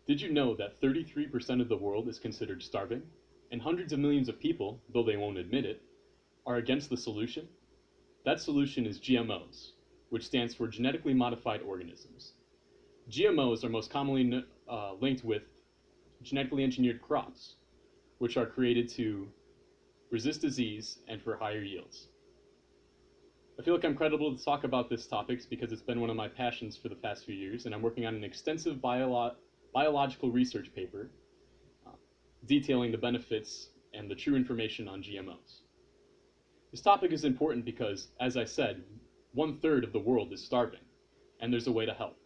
Did you know that 33% of the world is considered starving, and hundreds of millions of people, though they won't admit it, are against the solution? That solution is GMOs, which stands for genetically modified organisms. GMOs are most commonly linked with genetically engineered crops, which are created to resist disease and for higher yields. I feel like I'm credible to talk about this topic because it's been one of my passions for the past few years, and I'm working on an extensive biological research paper detailing the benefits and the true information on GMOs. This topic is important because, as I said, 1/3 of the world is starving, and there's a way to help.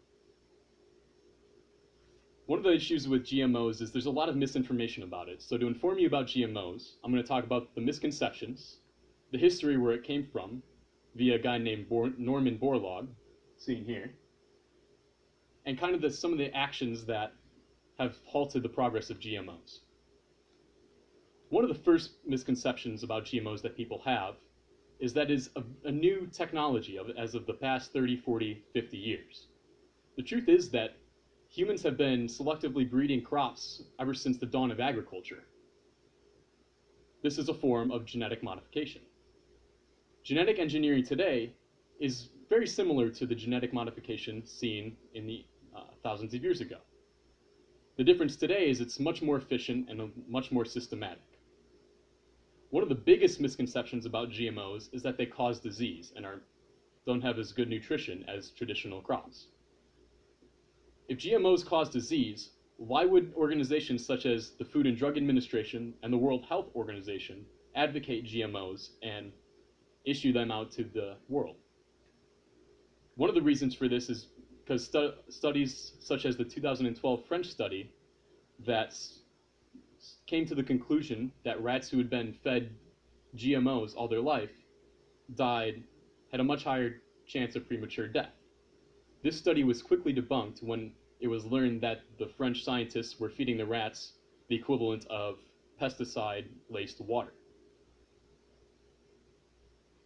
One of the issues with GMOs is there's a lot of misinformation about it. So to inform you about GMOs, I'm going to talk about the misconceptions, the history where it came from, via a guy named Norman Borlaug, seen here, and kind of some of the actions that have halted the progress of GMOs. One of the first misconceptions about GMOs that people have is that it's a new technology as of the past 30, 40, 50 years. The truth is that humans have been selectively breeding crops ever since the dawn of agriculture. This is a form of genetic modification. Genetic engineering today is very similar to the genetic modification seen in the thousands of years ago. The difference today is it's much more efficient and much more systematic. One of the biggest misconceptions about GMOs is that they cause disease and don't have as good nutrition as traditional crops. If GMOs cause disease, why would organizations such as the Food and Drug Administration and the World Health Organization advocate GMOs and issue them out to the world? One of the reasons for this is because studies such as the 2012 French study that came to the conclusion that rats who had been fed GMOs all their life had a much higher chance of premature death. This study was quickly debunked when it was learned that the French scientists were feeding the rats the equivalent of pesticide-laced water.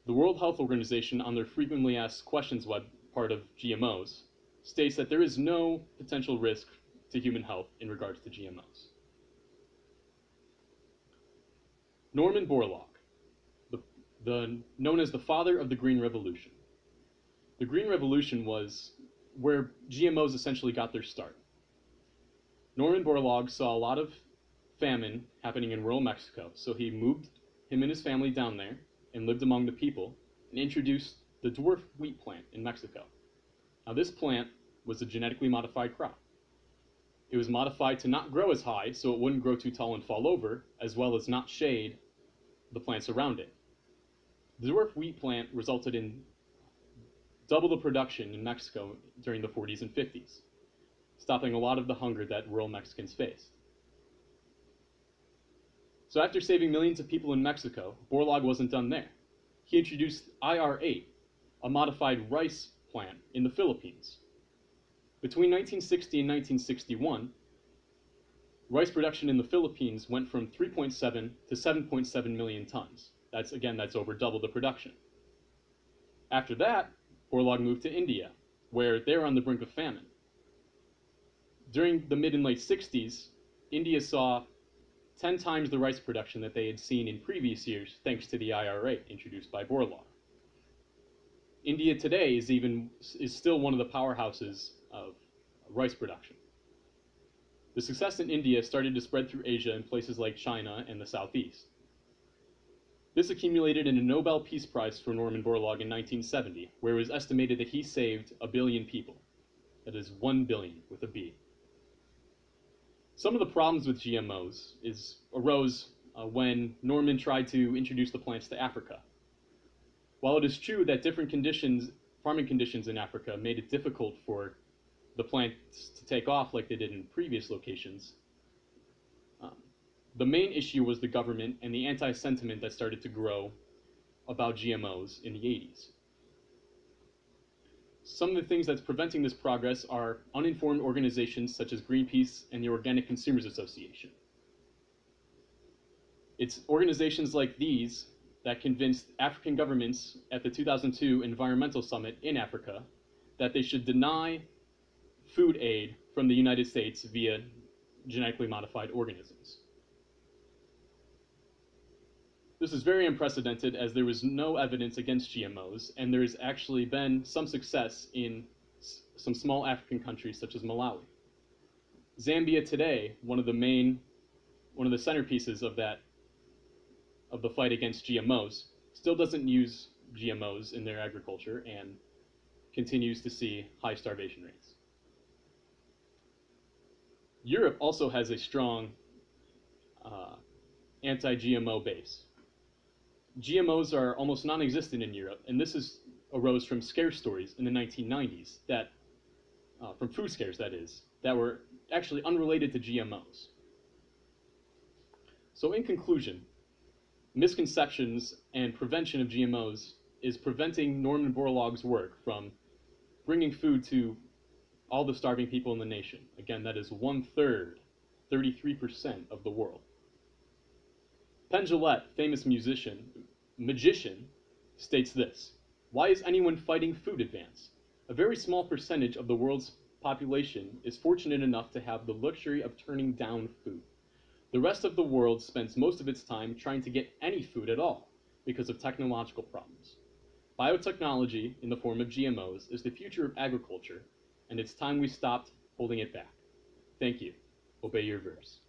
The World Health Organization, on their frequently asked questions web part of GMOs, states that there is no potential risk to human health in regards to GMOs. Norman Borlaug, known as the father of the Green Revolution. The Green Revolution was where GMOs essentially got their start. Norman Borlaug saw a lot of famine happening in rural Mexico, so he moved him and his family down there and lived among the people and introduced the dwarf wheat plant in Mexico. Now this plant was a genetically modified crop. It was modified to not grow as high so it wouldn't grow too tall and fall over, as well as not shade the plants around it. The dwarf wheat plant resulted in double the production in Mexico during the 40s and 50s, stopping a lot of the hunger that rural Mexicans faced. So after saving millions of people in Mexico, Borlaug wasn't done there. He introduced IR8, a modified rice plant in the Philippines. Between 1960 and 1961, rice production in the Philippines went from 3.7 to 7.7 million tons. That's over double the production. After that, Borlaug moved to India, where they're on the brink of famine. During the mid and late 60s, India saw 10 times the rice production that they had seen in previous years thanks to the IRA introduced by Borlaug. India today is still one of the powerhouses of rice production. The success in India started to spread through Asia in places like China and the Southeast. This accumulated in a Nobel Peace Prize for Norman Borlaug in 1970, where it was estimated that he saved 1 billion people. That is 1 billion with a B. Some of the problems with GMOs arose when Norman tried to introduce the plants to Africa. While it is true that different farming conditions in Africa made it difficult for the plants to take off like they did in previous locations, the main issue was the government and the anti-sentiment that started to grow about GMOs in the 80s. Some of the things that's preventing this progress are uninformed organizations such as Greenpeace and the Organic Consumers Association. It's organizations like these that convinced African governments at the 2002 Environmental Summit in Africa that they should deny food aid from the United States via genetically modified organisms. This is very unprecedented as there was no evidence against GMOs, and there has actually been some success in some small African countries such as Malawi. Zambia today, one of the centerpieces of the fight against GMOs, still doesn't use GMOs in their agriculture and continues to see high starvation rates. Europe also has a strong anti-GMO base. GMOs are almost non-existent in Europe, and this arose from scare stories in the 1990s from food scares that is, that were actually unrelated to GMOs. So in conclusion, misconceptions and prevention of GMOs is preventing Norman Borlaug's work from bringing food to all the starving people in the nation. Again, that is 1/3, 33% of the world. Penn Jillette, famous magician, states this: "Why is anyone fighting food advance? A very small percentage of the world's population is fortunate enough to have the luxury of turning down food. The rest of the world spends most of its time trying to get any food at all because of technological problems. Biotechnology, in the form of GMOs, is the future of agriculture, and it's time we stopped holding it back. Thank you. Obey your verse."